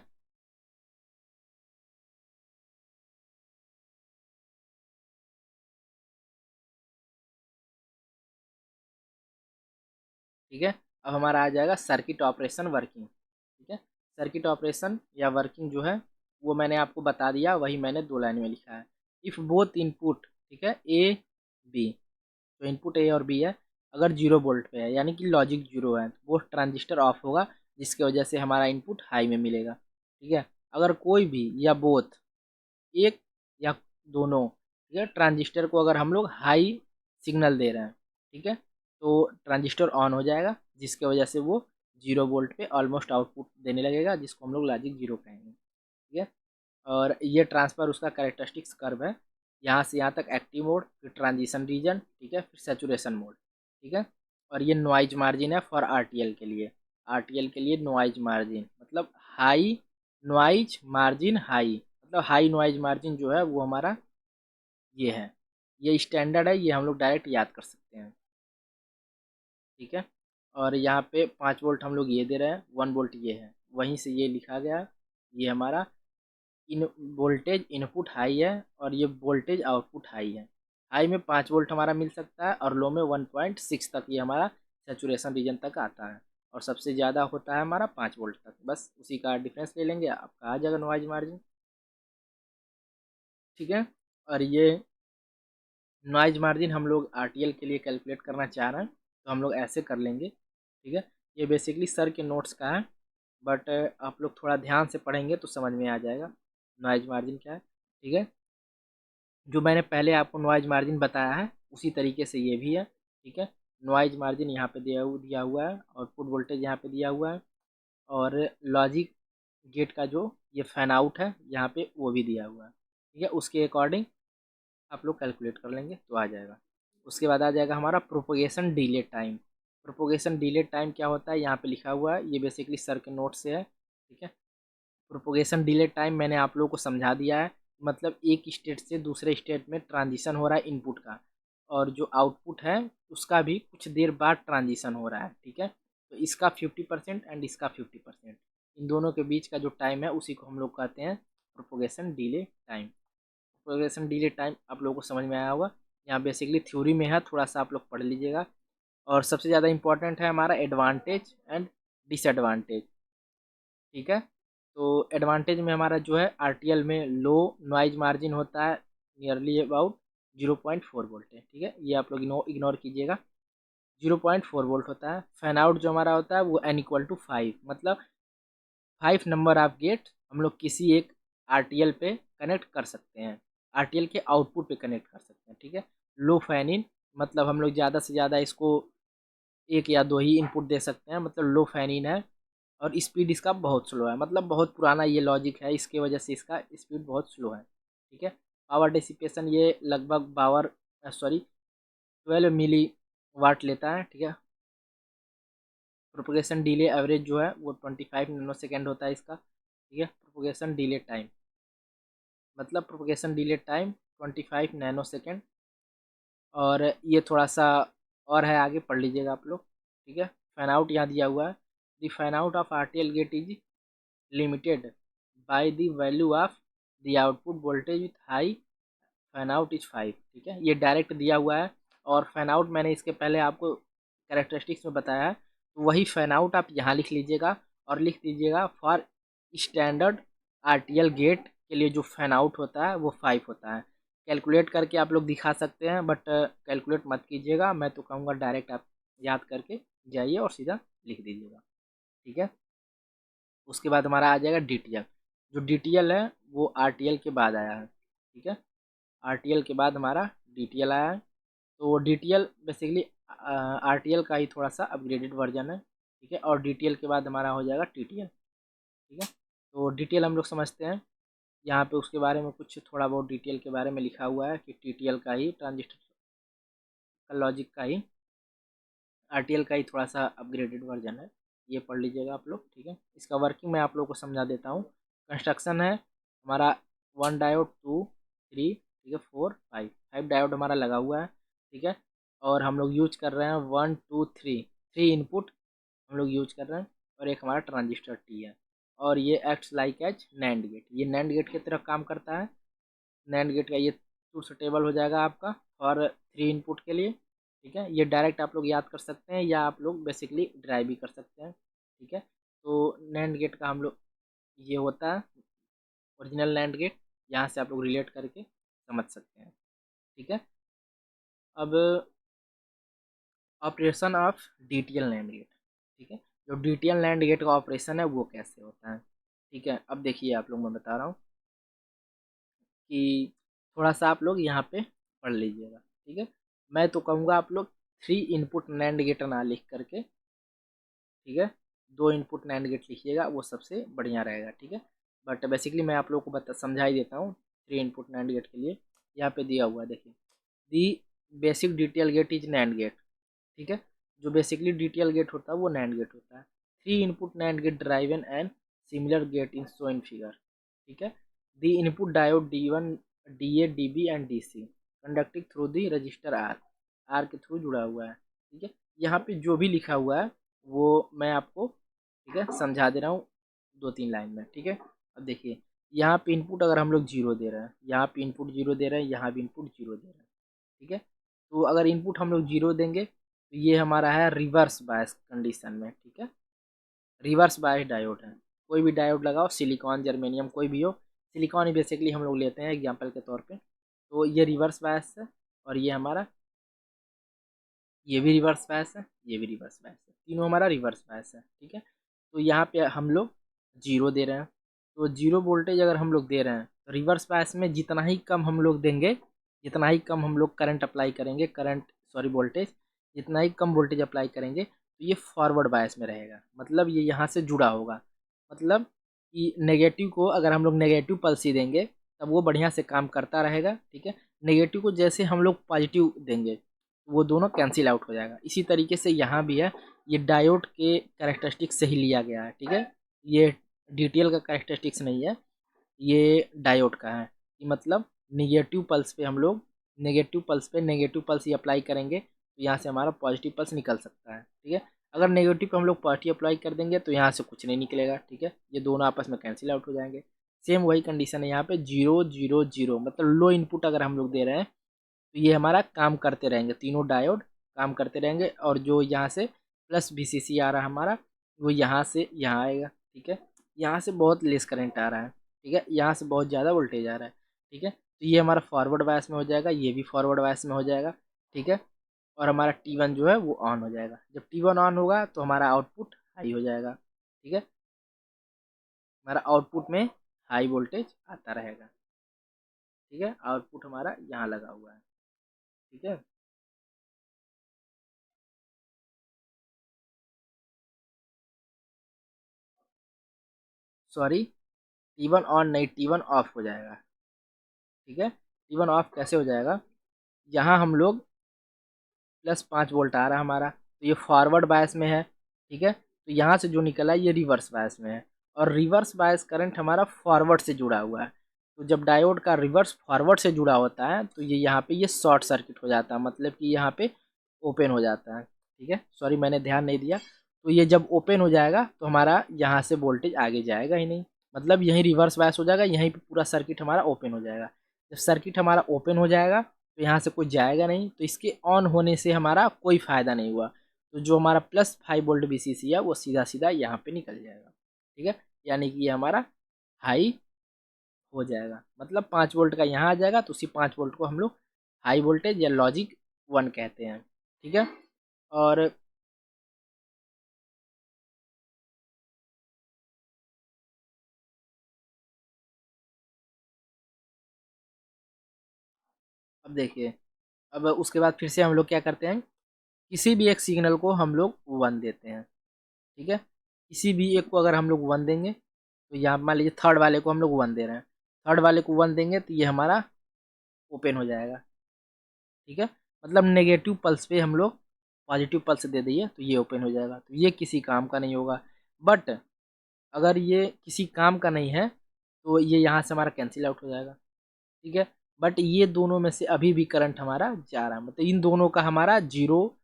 ठीक है, अब हमारा आ जाएगा सर्किट ऑपरेशन वर्किंग। ठीक है, सर्किट ऑपरेशन या वर्किंग जो है वो मैंने आपको बता दिया, वही मैंने 2 लाइन में लिखा है। इफ़ बोथ इनपुट, ठीक है, ए बी, तो इनपुट ए और बी है, अगर 0 वोल्ट पे है, यानी कि लॉजिक 0 है, तो वो ट्रांजिस्टर ऑफ होगा, जिसकी वजह से हमारा इनपुट हाई में मिलेगा। ठीक है, अगर कोई भी या बोथ, एक या दोनों, ठीक है, ट्रांजिस्टर को अगर हम लोग हाई सिग्नल दे रहे हैं, ठीक है, तो ट्रांजिस्टर ऑन हो जाएगा, जिसके वजह से वो 0 वोल्ट पे ऑलमोस्ट आउटपुट देने लगेगा, जिसको हम लोग लॉजिक 0 कहेंगे। ठीक है, और ये ट्रांसफ़र उसका कैरेक्टरिस्टिक्स कर्व है, यहाँ से यहाँ तक एक्टिव मोड, फिर ट्रांजिशन रीजन, ठीक है, फिर सैचुरेशन मोड। ठीक है, और ये नॉइज मार्जिन है फॉर आरटीएल के लिए, आरटीएल के लिए नॉइज मार्जिन मतलब हाई नॉइज मार्जिन हाई, मतलब हाई नॉइज मार्जिन जो है वो हमारा ये है, ये स्टैंडर्ड है, ये हम लोग डायरेक्ट याद कर सकते हैं। ठीक है, और यहाँ पे 5 वोल्ट हम लोग ये दे रहे हैं, 1 वोल्ट ये है, वहीं से ये लिखा गया है, ये हमारा इन वोल्टेज इनपुट हाई है और ये वोल्टेज आउटपुट हाई है। हाई में 5 वोल्ट हमारा मिल सकता है और लो में 1.6 तक ये हमारा सैचुरेशन रीजन तक आता है, और सबसे ज़्यादा होता है हमारा 5 वोल्ट तक। बस उसी का डिफरेंस ले लेंगे, आपका आ जाएगा नॉइज मार्जिन। ठीक है, और ये नॉइज मार्जिन हम लोग आरटीएल के लिए कैलकुलेट करना चाह रहे हैं, तो हम लोग ऐसे कर लेंगे। ठीक है, ये बेसिकली सर के नोट्स का है, बट आप लोग थोड़ा ध्यान से पढ़ेंगे तो समझ में आ जाएगा नॉइज मार्जिन क्या है। ठीक है, जो मैंने पहले आपको नॉइज मार्जिन बताया है उसी तरीके से ये भी है। ठीक है, नॉइज मार्जिन यहाँ पे दिया हुआ है, आउटपुट वोल्टेज यहाँ पे दिया हुआ है, और लॉजिक गेट का जो ये फैन आउट है यहाँ पे वो भी दिया हुआ है। ठीक है, उसके अकॉर्डिंग आप लोग कैलकुलेट कर लेंगे तो आ जाएगा। उसके बाद आ जाएगा हमारा propagation delay time. Propagation delay time क्या होता है यहाँ पे लिखा हुआ है, ये बेसिकली सर के नोट से है। ठीक है, प्रोपोगेशन डिले टाइम मैंने आप लोगों को समझा दिया है, मतलब एक स्टेट से दूसरे स्टेट में ट्रांजिशन हो रहा है इनपुट का, और जो आउटपुट है उसका भी कुछ देर बाद ट्रांजिशन हो रहा है। ठीक है, तो इसका 50% एंड इसका 50%, इन दोनों के बीच का जो टाइम है उसी को हम लोग कहते हैं propagation delay time. Propagation delay time आप लोगों को समझ में आया होगा, यहाँ बेसिकली थ्योरी में है, थोड़ा सा आप लोग पढ़ लीजिएगा। और सबसे ज़्यादा इंपॉर्टेंट है हमारा एडवांटेज एंड डिसएडवांटेज। ठीक है, तो एडवांटेज में हमारा जो है आरटीएल में लो नॉइज मार्जिन होता है, नियरली अबाउट 0.4 वोल्ट है। ठीक है, ये आप लोग इग्नोर कीजिएगा, 0.4 वोल्ट होता है। फैन आउट जो हमारा होता है वो n=5, मतलब 5 नंबर ऑफ गेट हम लोग किसी एक आरटीएल पे कनेक्ट कर सकते हैं, आरटीएल के आउटपुट पे कनेक्ट कर सकते हैं। ठीक है, लो फैन इन, मतलब हम लोग ज़्यादा से ज़्यादा इसको एक या दो ही इनपुट दे सकते हैं, मतलब लो फैन इन है। और स्पीड इसका बहुत स्लो है, मतलब बहुत पुराना ये लॉजिक है, इसके वजह से इसका स्पीड बहुत स्लो है। ठीक है, पावर डिसिपेशन ये लगभग 12 मिली वाट लेता है। ठीक है, प्रोपगेशन डिले एवरेज जो है वो 25 नैनो सेकेंड होता है इसका। ठीक है, प्रोपगेशन डिले टाइम, मतलब propagation delay time 25 nano second. और ये थोड़ा सा और है, आगे पढ़ लीजिएगा आप लोग। ठीक है, फैन आउट यहाँ दिया हुआ है, the fan out of RTL gate is limited by the value of the output voltage with high fan out is 5। ठीक है, ये डायरेक्ट दिया हुआ है, और फैन आउट मैंने इसके पहले आपको कैरेक्टरिस्टिक्स में बताया है, तो वही फैन आउट आप यहाँ लिख लीजिएगा, और लिख दीजिएगा फॉर स्टैंडर्ड आरटीएल गेट के लिए जो फैन आउट होता है वो 5 होता है। कैलकुलेट करके आप लोग दिखा सकते हैं, बट कैलकुलेट मत कीजिएगा, मैं तो कहूँगा डायरेक्ट आप याद करके जाइए और सीधा लिख दीजिएगा। ठीक है, उसके बाद हमारा आ जाएगा डीटीएल। जो डीटीएल है वो आरटीएल के बाद आया है। ठीक है, आरटीएल के बाद हमारा डीटीएल आया है, तो डीटीएल बेसिकली आरटीएल का ही थोड़ा सा अपग्रेडेड वर्जन है। ठीक है, और डीटीएल के बाद हमारा हो जाएगा टीटीएल। ठीक है, तो डीटीएल हम लोग समझते हैं, यहाँ पे उसके बारे में कुछ थोड़ा बहुत डिटेल के बारे में लिखा हुआ है कि टीटीएल का ही ट्रांजिस्टर का लॉजिक का ही आरटीएल का ही थोड़ा सा अपग्रेडेड वर्जन है, ये पढ़ लीजिएगा आप लोग। ठीक है, इसका वर्किंग मैं आप लोग को समझा देता हूँ। कंस्ट्रक्शन है हमारा 1 डायोड 2 3, ठीक है, 4 5 डायोड हमारा लगा हुआ है। ठीक है, और हम लोग यूज कर रहे हैं 1 2 3 इनपुट हम लोग यूज कर रहे हैं, और एक हमारा ट्रांजिस्टर टी है, और ये acts like as NAND gate, ये नैंड गेट की तरह काम करता है। नैंड गेट का ये सूटेबल हो जाएगा आपका और 3 इनपुट के लिए। ठीक है, ये डायरेक्ट आप लोग याद कर सकते हैं, या आप लोग बेसिकली ड्राइव भी कर सकते हैं। ठीक है, तो नैंड गेट का हम लोग ये होता है ओरिजिनल नैंड गेट, यहाँ से आप लोग रिलेट करके समझ सकते हैं। ठीक है, अब operation of DTL NAND gate. ठीक है, जो डीटीएल नैंड गेट का ऑपरेशन है वो कैसे होता है। ठीक है, अब देखिए आप लोग, मैं बता रहा हूँ कि थोड़ा सा आप लोग यहाँ पे पढ़ लीजिएगा। ठीक है, मैं तो कहूँगा आप लोग 3 इनपुट नैंड गेट ना लिख करके, ठीक है, 2 इनपुट नैंड गेट लिखिएगा, वो सबसे बढ़िया रहेगा। ठीक है, बट बेसिकली मैं आप लोगों को समझा ही देता हूँ। 3 इनपुट नैंड गेट के लिए यहाँ पे दिया हुआ है, देखिए, the basic detail gate is NAND gate. ठीक है, जो बेसिकली डिटेल गेट होता है वो नैंड गेट होता है। 3 input nand gate driven and similar gate in show in figure. ठीक है, the input diode D1 DA DB and DC conducting through the resistor R के थ्रू जुड़ा हुआ है। ठीक है, यहाँ पे जो भी लिखा हुआ है वो मैं आपको, ठीक है, समझा दे रहा हूँ 2-3 लाइन में। ठीक है, अब देखिए, यहाँ पे इनपुट अगर हम लोग जीरो दे रहे हैं, यहाँ पे इनपुट जीरो दे रहे हैं, यहाँ भी इनपुट जीरो दे रहे हैं, ठीक है। तो अगर इनपुट हम लोग जीरो देंगे तो ये हमारा है रिवर्स बायस कंडीशन में, ठीक है। रिवर्स बायस डायोड है, कोई भी डायोड लगाओ, सिलिकॉन जर्मेनियम कोई भी हो, सिलिकॉन ही बेसिकली हम लोग लेते हैं एग्जाम्पल के तौर पे। तो ये रिवर्स बायस है और ये हमारा, ये भी रिवर्स बायस है, ये भी रिवर्स बायस है, तीनों हमारा रिवर्स बायस है, ठीक है। तो यहाँ पे हम लोग जीरो दे रहे हैं, तो जीरो वोल्टेज अगर हम लोग दे रहे हैं तो रिवर्स बायस में जितना ही कम हम लोग देंगे, जितना ही कम हम लोग करंट अप्लाई करेंगे, वोल्टेज, जितना ही कम वोल्टेज अप्लाई करेंगे तो ये फॉरवर्ड बायस में रहेगा, मतलब ये यहाँ से जुड़ा होगा। मतलब कि नेगेटिव को अगर हम लोग नेगेटिव पल्स ही देंगे तब वो बढ़िया से काम करता रहेगा, ठीक है। नेगेटिव को जैसे हम लोग पॉजिटिव देंगे वो दोनों कैंसिल आउट हो जाएगा। इसी तरीके से यहाँ भी है, ये डायोड के कैरेक्टरिस्टिक्स से ही लिया गया है, ठीक है। ये डीटीएल का कैरेक्टरिस्टिक्स नहीं है, ये डायोड का है कि मतलब निगेटिव पल्स पे हम लोग नेगेटिव पल्स ही अप्लाई करेंगे तो यहाँ से हमारा पॉजिटिव पल्स निकल सकता है, ठीक है। अगर नेगेटिव पे हम लोग पॉजिटिव अप्लाई कर देंगे तो यहाँ से कुछ नहीं निकलेगा, ठीक है। ये दोनों आपस में कैंसिल आउट हो जाएंगे। सेम वही कंडीशन है यहाँ पे, जीरो जीरो जीरो, मतलब लो इनपुट अगर हम लोग दे रहे हैं तो ये हमारा काम करते रहेंगे, तीनों डायोड काम करते रहेंगे, और जो यहाँ से प्लस VCC आ रहा है हमारा, वो यहाँ से यहाँ आएगा, ठीक है। यहाँ से बहुत लेस करंट आ रहा है, ठीक है, यहाँ से बहुत ज़्यादा वोल्टेज आ रहा है, ठीक है। तो ये हमारा फॉरवर्ड बायस में हो जाएगा, ये भी फॉरवर्ड बायस में हो जाएगा, ठीक है। और हमारा T1 जो है वो ऑन हो जाएगा। जब T1 ऑन होगा तो हमारा आउटपुट हाई हो जाएगा, ठीक है। हमारा आउटपुट में हाई वोल्टेज आता रहेगा, ठीक है। आउटपुट हमारा यहाँ लगा हुआ है, ठीक है। सॉरी, T1 ऑन नहीं, T1 ऑफ हो जाएगा, ठीक है। T1 ऑफ कैसे हो जाएगा, यहाँ हम लोग +5 वोल्ट आ रहा है हमारा, तो ये फॉरवर्ड बायस में है, ठीक है। तो यहाँ से जो निकला ये रिवर्स बायस में है, और रिवर्स बायस करंट हमारा फॉरवर्ड से जुड़ा हुआ है। तो जब डायोड का रिवर्स फॉरवर्ड से जुड़ा होता है तो ये यहाँ पे ये शॉर्ट सर्किट हो जाता है, मतलब कि यहाँ पे ओपन हो जाता है, ठीक है। सॉरी मैंने ध्यान नहीं दिया। तो ये जब ओपन हो जाएगा तो हमारा यहाँ से वोल्टेज आगे जाएगा ही नहीं, मतलब यहीं रिवर्स बायस हो जाएगा, यहीं पे पूरा सर्किट हमारा ओपन हो जाएगा। जब सर्किट हमारा ओपन हो जाएगा तो यहाँ से कोई जाएगा नहीं, तो इसके ऑन होने से हमारा कोई फ़ायदा नहीं हुआ। तो जो हमारा +5 वोल्ट VCC है वो सीधा सीधा यहाँ पे निकल जाएगा, ठीक है। यानी कि ये हमारा हाई हो जाएगा, मतलब 5 वोल्ट का यहाँ आ जाएगा, तो उसी 5 वोल्ट को हम लोग हाई वोल्टेज या लॉजिक 1 कहते हैं, ठीक है। और अब देखिए, अब उसके बाद फिर से हम लोग क्या करते हैं, किसी भी एक सिग्नल को हम लोग 1 देते हैं, ठीक है। किसी भी एक को अगर हम लोग 1 देंगे तो यहाँ मान लीजिए थर्ड वाले को हम लोग 1 दे रहे हैं, थर्ड वाले को 1 देंगे तो ये हमारा ओपन हो जाएगा, ठीक है। मतलब नेगेटिव पल्स पे हम लोग पॉजिटिव पल्स दे दिए तो ये ओपन हो जाएगा, तो ये किसी काम का नहीं होगा। बट अगर ये किसी काम का नहीं है तो ये यहाँ से हमारा कैंसिल आउट हो जाएगा, ठीक है। बट ये दोनों में से अभी भी करंट हमारा जा रहा है, मतलब इन दोनों का हमारा जीरो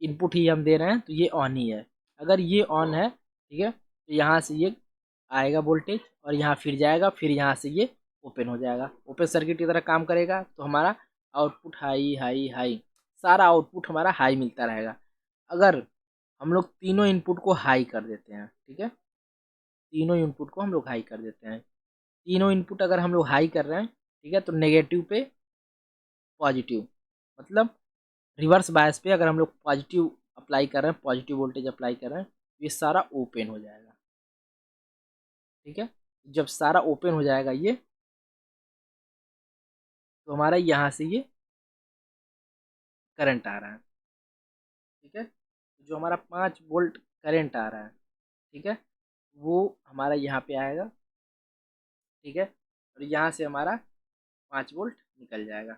इनपुट ही हम दे रहे हैं तो ये ऑन ही है। अगर ये ऑन है, ठीक है, तो यहाँ से ये आएगा वोल्टेज और यहाँ फिर जाएगा, फिर यहाँ से ये ओपन हो जाएगा, ओपन सर्किट की तरह काम करेगा, तो हमारा आउटपुट हाई हाई हाई, सारा आउटपुट हमारा हाई मिलता रहेगा। अगर हम लोग तीनों इनपुट को हाई कर देते हैं, ठीक है, तीनों इनपुट को हम लोग हाई कर देते हैं, तीनों इनपुट अगर हम लोग हाई कर रहे हैं, ठीक है, तो नेगेटिव पे पॉजिटिव, मतलब रिवर्स बायस पे अगर हम लोग पॉजिटिव अप्लाई कर रहे हैं, पॉजिटिव वोल्टेज अप्लाई कर रहे हैं, ये सारा ओपन हो जाएगा, ठीक है। जब सारा ओपन हो जाएगा ये, तो हमारा यहाँ से ये करंट आ रहा है, ठीक है। जो हमारा 5 वोल्ट करंट आ रहा है, ठीक है, वो हमारा यहाँ पे आएगा, ठीक है। और यहाँ से हमारा 5 वोल्ट निकल जाएगा,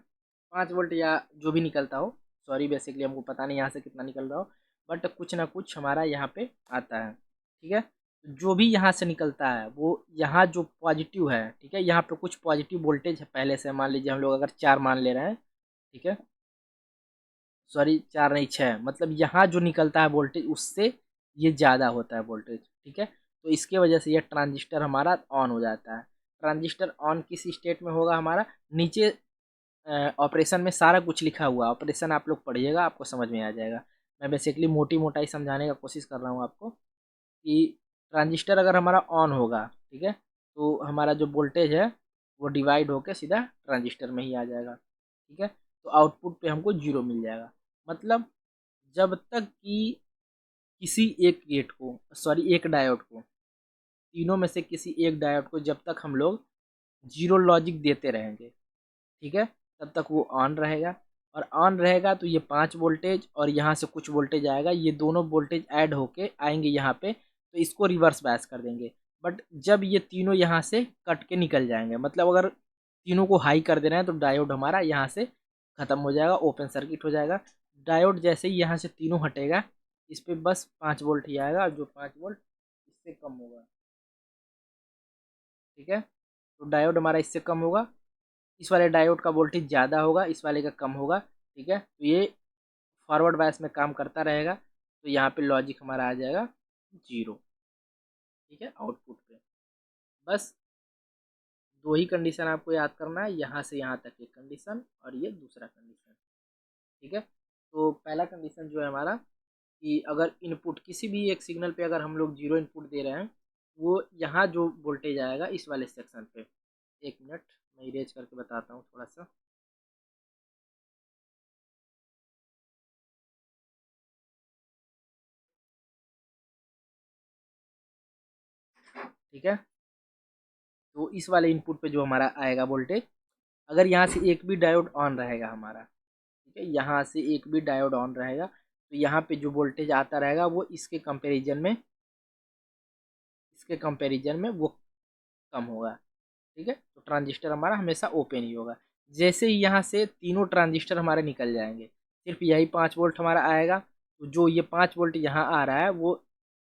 5 वोल्ट या जो भी निकलता हो, सॉरी बेसिकली हमको पता नहीं यहाँ से कितना निकल रहा हो, बट कुछ ना कुछ हमारा यहाँ पे आता है, ठीक है। जो भी यहाँ से निकलता है वो यहाँ जो पॉजिटिव है, ठीक है, यहाँ पे कुछ पॉजिटिव वोल्टेज है पहले से, मान लीजिए हम लोग अगर 4 मान ले रहे हैं, ठीक है, सॉरी 4 नहीं 6, मतलब यहाँ जो निकलता है वोल्टेज उससे ये ज़्यादा होता है वोल्टेज, ठीक है। तो इसके वजह से ये ट्रांजिस्टर हमारा ऑन हो जाता है। ट्रांजिस्टर ऑन किस स्टेट में होगा हमारा, नीचे ऑपरेशन में सारा कुछ लिखा हुआ, ऑपरेशन आप लोग पढ़िएगा आपको समझ में आ जाएगा। मैं बेसिकली मोटी मोटाई समझाने का कोशिश कर रहा हूँ आपको कि ट्रांजिस्टर अगर हमारा ऑन होगा, ठीक है, तो हमारा जो वोल्टेज है वो डिवाइड होकर सीधा ट्रांजिस्टर में ही आ जाएगा, ठीक है। तो आउटपुट पे हमको जीरो मिल जाएगा। मतलब जब तक कि किसी एक गेट को, सॉरी एक डायोड को, तीनों में से किसी एक डायोड को जब तक हम लोग जीरो लॉजिक देते रहेंगे, ठीक है, तब तक वो ऑन रहेगा। और ऑन रहेगा तो ये 5 वोल्टेज और यहाँ से कुछ वोल्टेज आएगा, ये दोनों वोल्टेज ऐड होके आएंगे यहाँ पे, तो इसको रिवर्स बायस कर देंगे। बट जब ये तीनों यहाँ से कट के निकल जाएंगे, मतलब अगर तीनों को हाई कर देना है तो डायोड हमारा यहाँ से ख़त्म हो जाएगा, ओपन सर्किट हो जाएगा। डायोड जैसे ही यहाँ से तीनों हटेगा, इस पर बस 5 वोल्ट ही आएगा, जो 5 वोल्ट इससे कम होगा, ठीक है। तो डायोड हमारा इससे कम होगा, इस वाले डायोड का वोल्टेज ज़्यादा होगा, इस वाले का कम होगा, ठीक है। तो ये फॉरवर्ड बायस में काम करता रहेगा, तो यहाँ पे लॉजिक हमारा आ जाएगा जीरो, ठीक है, आउटपुट पे। बस दो ही कंडीशन आपको याद करना है, यहाँ से यहाँ तक एक कंडीशन और ये दूसरा कंडीशन, ठीक है। तो पहला कंडीशन जो है हमारा कि अगर इनपुट किसी भी एक सिग्नल पे अगर हम लोग जीरो इनपुट दे रहे हैं, वो यहाँ जो वोल्टेज आएगा इस वाले सेक्शन पे, एक मिनट मैं इरेज करके बताता हूँ थोड़ा सा, ठीक है। तो इस वाले इनपुट पे जो हमारा आएगा वोल्टेज, अगर यहाँ से एक भी डायोड ऑन रहेगा हमारा, ठीक है, यहाँ से एक भी डायोड ऑन रहेगा, तो यहाँ पे जो वोल्टेज आता रहेगा वो इसके कंपैरिजन में वो कम होगा, ठीक है। तो ट्रांजिस्टर हमारा हमेशा ओपन ही होगा। जैसे ही यहाँ से तीनों ट्रांजिस्टर हमारे निकल जाएंगे, सिर्फ यही 5 वोल्ट हमारा आएगा, तो जो ये 5 वोल्ट यहाँ आ रहा है वो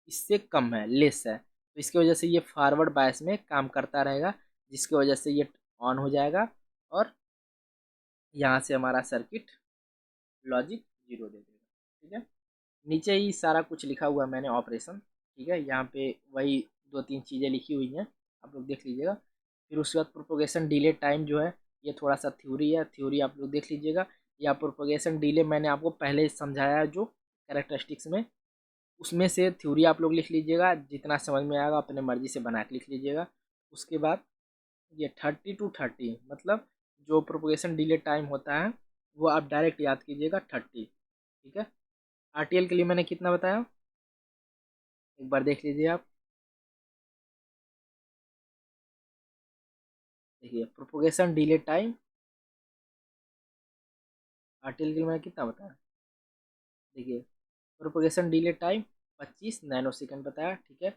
इससे कम है, लेस है, तो इसकी वजह से ये फॉरवर्ड बायस में काम करता रहेगा, जिसकी वजह से ये ऑन हो जाएगा और यहाँ से हमारा सर्किट लॉजिक जीरो दे देगा, ठीक है। नीचे ही सारा कुछ लिखा हुआ है मैंने ऑपरेशन, ठीक है, यहाँ पे वही दो तीन चीज़ें लिखी हुई हैं, आप लोग देख लीजिएगा। फिर उसके बाद प्रोपोगेशन डिले टाइम जो है, ये थोड़ा सा थ्योरी है, थ्योरी आप लोग देख लीजिएगा। या प्रोपोगेशन डिले मैंने आपको पहले समझाया है जो कैरेक्टरिस्टिक्स में, उसमें से थ्योरी आप लोग लिख लीजिएगा, जितना समझ में आएगा अपने मर्जी से बना के लिख लीजिएगा। उसके बाद ये 30 to 30, मतलब जो प्रोपोगेशन डिले टाइम होता है वो आप डायरेक्ट याद कीजिएगा 30, ठीक है। आरटीएल के लिए मैंने कितना बताया, एक बार देख लीजिए आप। देखिए प्रोपोगेशन डिले टाइम आरटीएल के लिए मैंने कितना बताया, देखिए प्रोपोगेशन डिले टाइम 25 नैनोसेकंड बताया, ठीक है।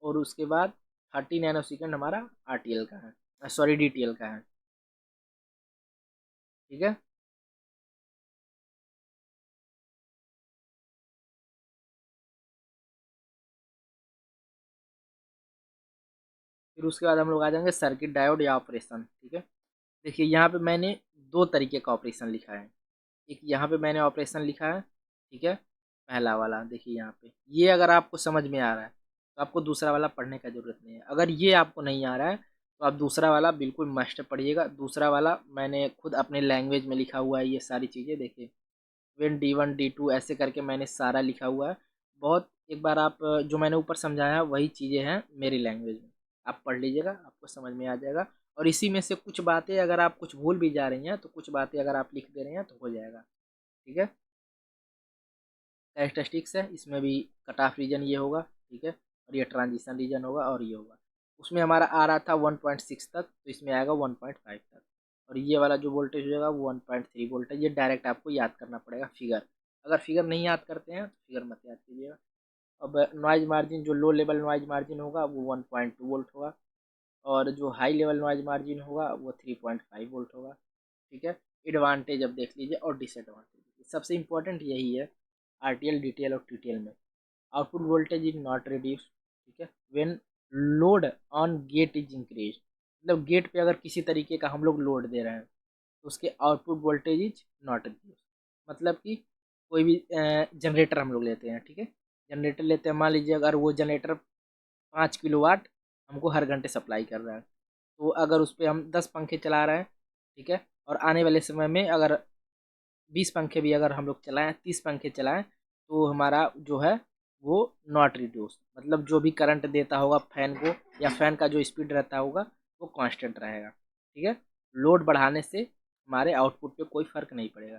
और उसके बाद 30 नैनोसेकंड हमारा आरटीएल का है, सॉरी डीटीएल का है, ठीक है। फिर उसके बाद हम लोग आ जाएंगे सर्किट डायोड या ऑपरेशन, ठीक है। देखिए यहाँ पे मैंने दो तरीके का ऑपरेशन लिखा है, एक यहाँ पे मैंने ऑपरेशन लिखा है, ठीक है, पहला वाला देखिए यहाँ पे, ये अगर आपको समझ में आ रहा है तो आपको दूसरा वाला पढ़ने का ज़रूरत नहीं है। अगर ये आपको नहीं आ रहा है तो आप दूसरा वाला बिल्कुल मस्ट पढ़िएगा। दूसरा वाला मैंने खुद अपने लैंग्वेज में लिखा हुआ है, ये सारी चीज़ें देखिए, वेन D1 D2 ऐसे करके मैंने सारा लिखा हुआ है। बहुत एक बार आप जो मैंने ऊपर समझाया वही चीज़ें हैं मेरी लैंग्वेज में, आप पढ़ लीजिएगा आपको समझ में आ जाएगा। और इसी में से कुछ बातें अगर आप कुछ भूल भी जा रही हैं तो कुछ बातें अगर आप लिख दे रहे हैं तो हो जाएगा, ठीक है। कैरेक्टरिस्टिक्स है, इसमें भी कट ऑफ रीजन ये होगा, ठीक है, और ये ट्रांजिशन रीजन होगा और ये होगा। उसमें हमारा आ रहा था 1.6 तक, तो इसमें आएगा 1.5 तक। और ये वाला जो वोल्टेज हो जाएगा वो 1.3 वोल्ट है। ये डायरेक्ट आपको याद करना पड़ेगा फिगर, अगर फिगर नहीं याद करते हैं तो फिगर मत याद कीजिएगा। अब नॉइज मार्जिन, जो लो लेवल नॉइज मार्जिन होगा वो 1.2 वोल्ट होगा, और जो हाई लेवल नॉइज मार्जिन होगा वो 3.5 वोल्ट होगा, ठीक है। एडवांटेज अब देख लीजिए और डिसएडवांटेज, सबसे इंपॉर्टेंट यही है आरटीएल डीटीएल और टीटीएल में, output voltage is not reduce, ठीक है, when load on gate is increase, मतलब गेट पे अगर किसी तरीके का हम लोग लोड दे रहे हैं तो उसके output voltage is not reduce. मतलब कि कोई भी जनरेटर हम लोग लेते हैं, ठीक है, जनरेटर लेते हैं, मान लीजिए अगर वो जनरेटर 5 किलोवाट हमको हर घंटे सप्लाई कर रहा है, तो अगर उस पर हम 10 पंखे चला रहे हैं, ठीक है, और आने वाले समय में अगर 20 पंखे भी अगर हम लोग चलाएं, 30 पंखे चलाएं, तो हमारा जो है वो नॉट रिड्यूस, मतलब जो भी करंट देता होगा फैन को या फैन का जो स्पीड रहता होगा वो कांस्टेंट रहेगा, ठीक है। लोड बढ़ाने से हमारे आउटपुट पे कोई फर्क नहीं पड़ेगा।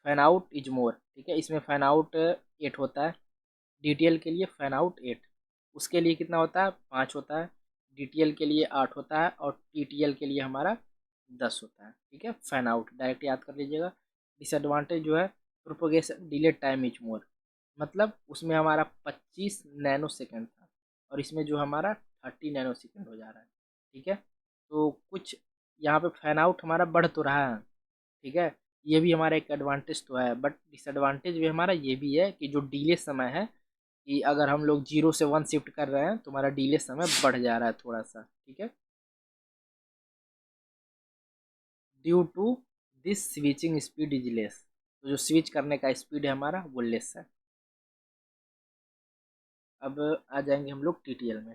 फैन आउट इज मोर, ठीक है, इसमें फैन आउट 8 होता है, डीटीएल के लिए फैन आउट 8, उसके लिए कितना होता है 5 होता है, डीटीएल के लिए 8 होता है, और टीटीएल के लिए हमारा 10 होता है, ठीक है। फैन आउट डायरेक्ट याद कर लीजिएगा। डिसएडवांटेज जो है propagation delay time is more, मतलब उसमें हमारा 25 नैनो सेकेंड था और इसमें जो हमारा 30 नैनो सेकेंड हो जा रहा है, ठीक है। तो कुछ यहाँ पे फैन आउट हमारा बढ़ तो रहा है, ठीक है, ये भी हमारा एक एडवांटेज तो है, बट डिसएडवांटेज भी हमारा ये भी है कि जो डिले समय है, कि अगर हम लोग 0 से 1 शिफ्ट कर रहे हैं तो हमारा डिले समय बढ़ जा रहा है थोड़ा सा, ठीक है, due to this switching speed is less, तो जो स्विच करने का स्पीड है हमारा वो लेस है। अब आ जाएंगे हम लोग टीटीएल में।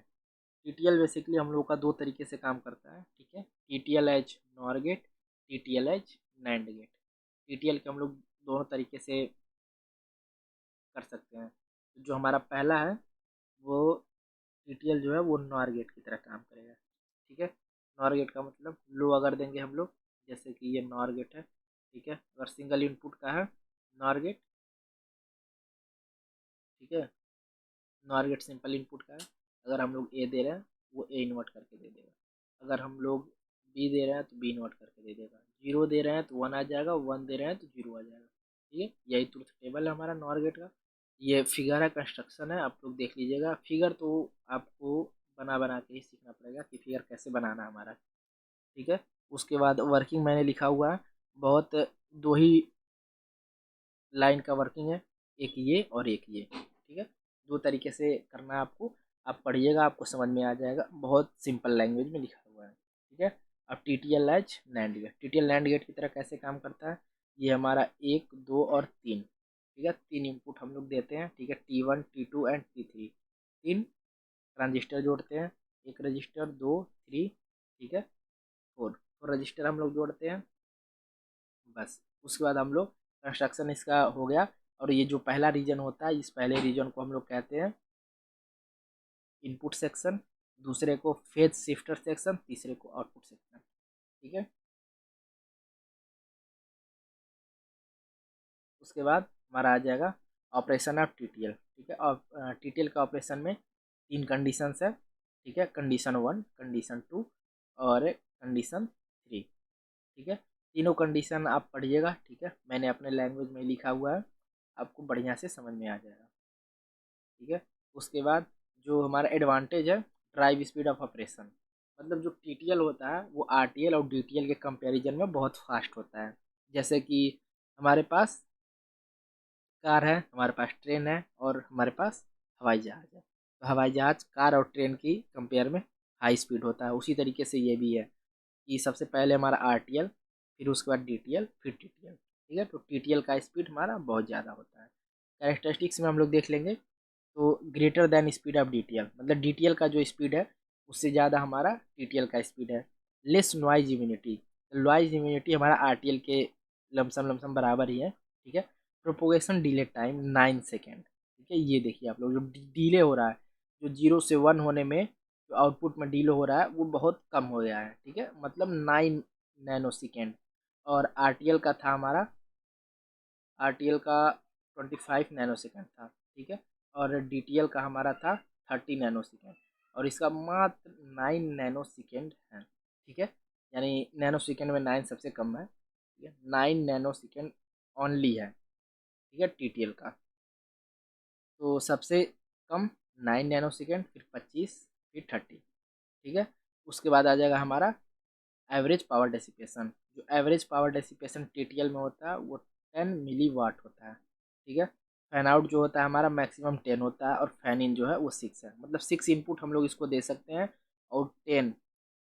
टीटीएल बेसिकली हम लोग का दो तरीके से काम करता है, ठीक है, TTL as NOR gate, TTL as NAND gate. TTL के हम लोग दोनों तरीके से कर सकते हैं। तो जो हमारा पहला है वो टीटीएल जो है वो नॉर गेट की तरह काम करेगा, ठीक है। नॉर गेट का मतलब लो अगर देंगे हम लोग, जैसे कि ये नॉर गेट है, ठीक है, अगर सिंगल इनपुट का है नॉर गेट, ठीक है, नॉर गेट सिंपल इनपुट का है, अगर हम लोग ए दे रहे हैं वो ए इन्वर्ट करके दे देगा, अगर हम लोग बी दे रहे हैं तो बी इन्वर्ट करके दे देगा, जीरो दे रहे हैं तो वन आ जाएगा, वन दे रहे हैं तो जीरो आ जाएगा, ठीक है। यही ट्रुथ टेबल है हमारा नॉर गेट का। ये फिगर है, कंस्ट्रक्शन है, आप लोग देख लीजिएगा। फिगर तो आपको बना बना के ही सीखना पड़ेगा कि फिगर कैसे बनाना है हमारा, ठीक है। उसके बाद वर्किंग मैंने लिखा हुआ है, बहुत दो ही लाइन का वर्किंग है, एक ये और एक ये, ठीक है, दो तरीके से करना है आपको। आप पढ़िएगा आपको समझ में आ जाएगा, बहुत सिंपल लैंग्वेज में लिखा हुआ है, ठीक है। अब T T L H NAND gate, T T L NAND gate की तरह कैसे काम करता है, ये हमारा 1 2 और 3, ठीक है, 3 इनपुट हम लोग देते हैं, ठीक है, T1 T2 and T3, 3 transistor जोड़ते हैं, एक रजिस्टर, 2 3, ठीक है, 4 रजिस्टर हम लोग जोड़ते हैं, बस। उसके बाद हम लोग कंस्ट्रक्शन इसका हो गया। और ये जो पहला रीजन होता है, इस पहले रीजन को हम लोग कहते हैं इनपुट सेक्शन, दूसरे को फेज शिफ्टर सेक्शन, तीसरे को आउटपुट सेक्शन, ठीक है। उसके बाद हमारा आ जाएगा ऑपरेशन ऑफ टीटीएल, ठीक है। और टीटीएल का ऑपरेशन में 3 कंडीशंस है, ठीक है, कंडीशन 1, कंडीशन 2 और कंडीशन 3, ठीक है। तीनों कंडीशन आप पढ़िएगा, ठीक है, मैंने अपने लैंग्वेज में लिखा हुआ है, आपको बढ़िया से समझ में आ जाएगा, ठीक है। उसके बाद जो हमारा एडवांटेज है, ड्राइव स्पीड ऑफ ऑपरेशन, मतलब जो टीटीएल होता है वो आरटीएल और डीटीएल के कंपैरिजन में बहुत फास्ट होता है। जैसे कि हमारे पास कार है, हमारे पास ट्रेन है और हमारे पास हवाई जहाज़ है, तो हवाई जहाज़ कार और ट्रेन की कंपेयर में हाई स्पीड होता है, उसी तरीके से ये भी है कि सबसे पहले हमारा आरटीएल, फिर उसके बाद डीटीएल, फिर टीटीएल, ठीक है। तो टीटीएल का स्पीड हमारा बहुत ज़्यादा होता है। कैरेक्टरिस्टिक्स में हम लोग देख लेंगे, तो greater than speed of DTL, मतलब डीटीएल का जो स्पीड है उससे ज़्यादा हमारा टीटीएल का स्पीड है। Less noise immunity, noise immunity हमारा आरटीएल के लमसम लमसम बराबर ही है, ठीक है। प्रोपोगेशन डिले टाइम 9 सेकेंड, ठीक है, ये देखिए आप लोग जो डिले हो रहा है, जो 0 से 1 होने में जो आउटपुट में डिले हो रहा है वो बहुत कम हो गया है, ठीक है, मतलब 9 नैनो सेकेंड। और आरटीएल का था हमारा, आरटीएल का 25 नैनो सेकेंड था, ठीक है, और डीटीएल का हमारा था 30 नैनो सेकेंड, और इसका मात्र 9 नैनो सेकेंड है, ठीक है, यानी नैनो सेकेंड में 9 सबसे कम है, ठीक है, 9 नैनो सेकेंड ओनली है, ठीक है, टीटीएल का। तो सबसे कम 9 नैनो सेकेंड, फिर 25, फिर 30, ठीक है। उसके बाद आ जाएगा हमारा एवरेज पावर डेसिपेशन, जो एवरेज पावर डेसिपेशन टीटीएल में होता है वो 10 मिली वाट होता है, ठीक है। फैन आउट जो होता है हमारा मैक्सिमम 10 होता है, और फैन इन जो है वो 6 है, मतलब 6 इनपुट हम लोग इसको दे सकते हैं, और 10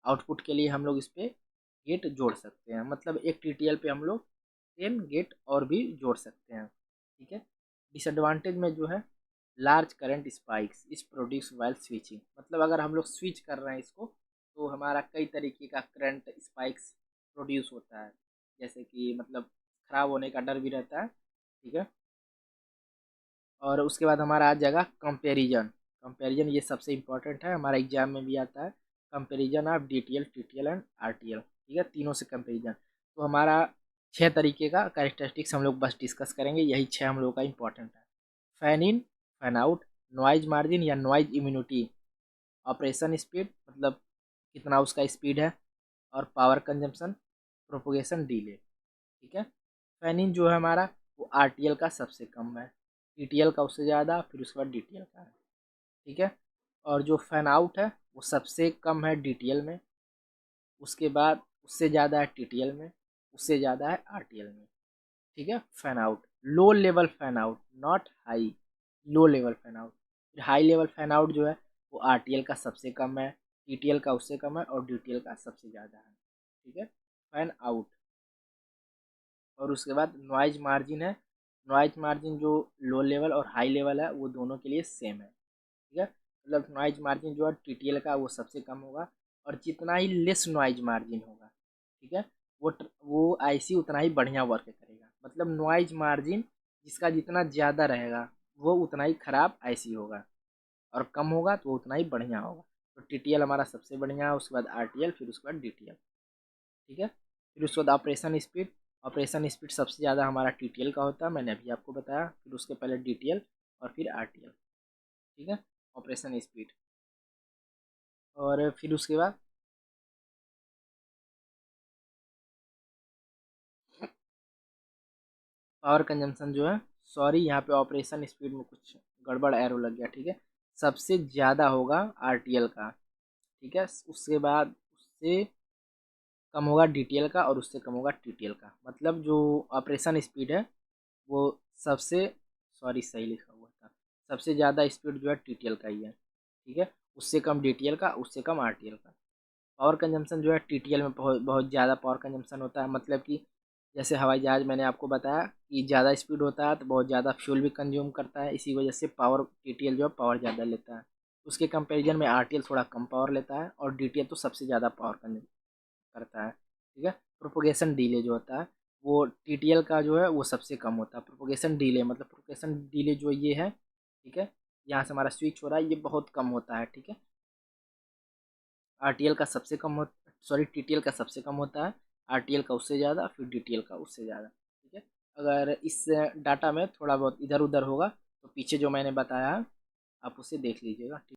आउटपुट के लिए हम लोग इस पर गेट जोड़ सकते हैं, मतलब एक टीटीएल पे हम लोग 10 गेट और भी जोड़ सकते हैं, ठीक है। डिसएडवांटेज में जो है लार्ज करंट स्पाइक्स इस प्रोड्यूस वाइल स्विचिंग, मतलब अगर हम लोग स्विच कर रहे हैं इसको तो हमारा कई तरीके का करंट स्पाइक्स प्रोड्यूस होता है, जैसे कि मतलब ख़राब होने का डर भी रहता है, ठीक है। और उसके बाद हमारा आ जाएगा कंपैरिजन। कंपैरिजन ये सबसे इम्पोर्टेंट है, हमारा एग्जाम में भी आता है। Comparison of DTL, TTL and RTL, ठीक है, तीनों से कंपैरिजन। तो हमारा 6 तरीके का कैरेक्टरिस्टिक्स हम लोग बस डिस्कस करेंगे, यही 6 हम लोग का इम्पोर्टेंट है। Fan in, fan out, noise margin या नॉइज इम्यूनिटी, ऑपरेशन स्पीड मतलब कितना उसका स्पीड है, और पावर कंजम्पशन, प्रोपोगेशन डिले, ठीक है। फैन इन जो है हमारा वो आरटीएल का सबसे कम है, टीटीएल का उससे ज़्यादा, फिर उसके बाद डीटीएल का है, ठीक है। और जो फैन आउट है वो सबसे कम है डीटीएल में, उसके बाद उससे ज़्यादा है टीटीएल में, उससे ज़्यादा है आरटीएल में, ठीक है। Fan out, low level fan out, not high, low level fan out. फिर हाई लेवल फैन आउट जो है वो आरटीएल का सबसे कम है, टीटीएल का उससे कम है, और डीटीएल का सबसे ज़्यादा है, ठीक है, फैन आउट। और उसके बाद नॉइज मार्जिन है, नॉइज मार्जिन जो लो लेवल और हाई लेवल है वो दोनों के लिए सेम है, ठीक है। मतलब नॉइज मार्जिन जो है टीटीएल का वो सबसे कम होगा, और जितना ही लेस नॉइज मार्जिन होगा, ठीक है, वो आईसी उतना ही बढ़िया वर्क करेगा। मतलब नॉइज मार्जिन जिसका जितना ज़्यादा रहेगा वो उतना ही ख़राब आईसी होगा, और कम होगा तो वो उतना ही बढ़िया होगा। तो टीटीएल हमारा सबसे बढ़िया है, उसके बाद आरटीएल, फिर उसके बाद डीटीएल, ठीक है। फिर उसके बाद ऑपरेशन स्पीड, ऑपरेशन स्पीड सबसे ज़्यादा हमारा टीटीएल का होता है, मैंने अभी आपको बताया। फिर उसके पहले डीटीएल और फिर आरटीएल, ठीक है, ऑपरेशन स्पीड। और फिर उसके बाद पावर कंजम्पशन जो है, सॉरी यहाँ पे ऑपरेशन स्पीड में कुछ गड़बड़ एरो लग गया, ठीक है, सबसे ज़्यादा होगा आरटीएल का, ठीक है। उसके बाद उससे कम होगा डीटीएल का, और उससे कम होगा टीटीएल का। मतलब जो ऑपरेशन स्पीड है वो सबसे, सॉरी सही लिखा हुआ था, सबसे ज़्यादा स्पीड जो है टीटीएल का ही है, ठीक है, उससे कम डीटीएल का, उससे कम आरटीएल का। पावर कंजम्पशन जो है टीटीएल में बहुत बहुत ज़्यादा पावर कंजम्पशन होता है, मतलब कि जैसे हवाई जहाज़ मैंने आपको बताया कि ज़्यादा स्पीड होता है तो बहुत ज़्यादा फ्यूल भी कंज्यूम करता है, इसी वजह से पावर टीटीएल जो है पावर ज़्यादा लेता है। उसके कंपैरिजन में आरटीएल थोड़ा कम पावर लेता है, और डीटीएल तो सबसे ज़्यादा पावर कंज्यूम करता है, ठीक है। प्रोपोगेशन डिले जो होता है वो टीटीएल का जो है वो सबसे कम होता है। प्रोपोगेशन डिले मतलब प्रोपोगेशन डिले जो ये है, ठीक है, यहाँ से हमारा स्विच हो रहा है, ये बहुत कम होता है, ठीक है। आरटीएल का सबसे कम हो, सॉरी टीटीएल का सबसे कम होता है, आरटीएल का उससे ज़्यादा, फिर डीटीएल का उससे ज़्यादा, ठीक है। अगर इस डाटा में थोड़ा बहुत इधर उधर होगा तो पीछे जो मैंने बताया आप उसे देख लीजिएगा, ठीक।